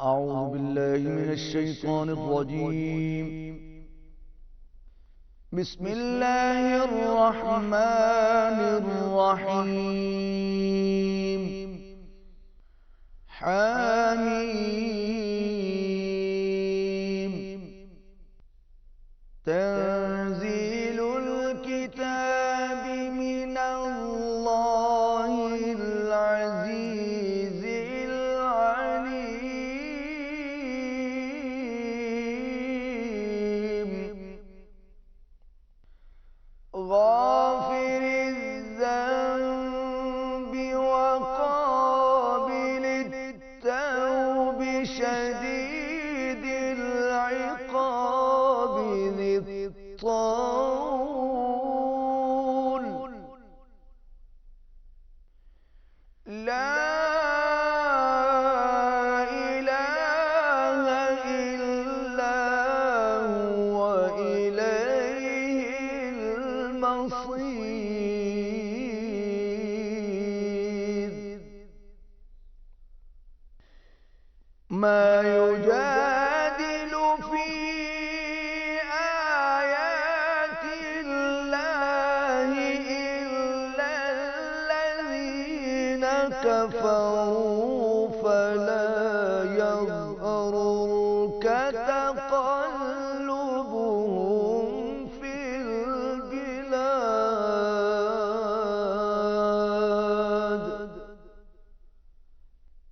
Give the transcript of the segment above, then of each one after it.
أعوذ بالله من الشيطان الرجيم. بسم الله الرحمن الرحيم. حميم. تنزيل الكتاب من الله العزيز العليم. غافر الذنب وقابل التوب شديد العقاب ذي الطول. لا إله إلا هو إليه المصير. ما يجادل في آيات الله إلا الذين كفروا فلا يغررك تقلبهم في البلاد.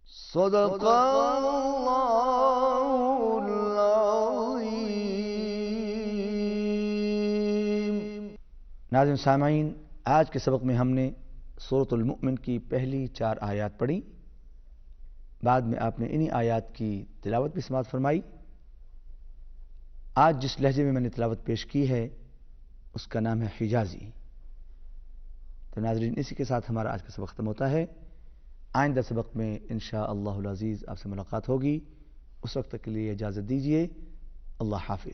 صدق الله العظीम। नाज़रीन सामाईन, आज के सबक में हमने सूरतुल मुमिन की पहली 4 आयत पढ़ी। बाद में आपने इन्हीं आयत की तिलावत भी समाअत फरमाई। आज जिस लहजे में मैंने तिलावत पेश की है उसका नाम है हिजाजी। तो नाज़रीन, इसी के साथ हमारा आज का सबक ख़त्म होता है। आइंदा सबक में इंशाअल्लाहुल अज़ीज़ आपसे मुलाकात होगी। उस वक्त तक के लिए इजाज़त दीजिए। अल्लाह हाफ़िज़।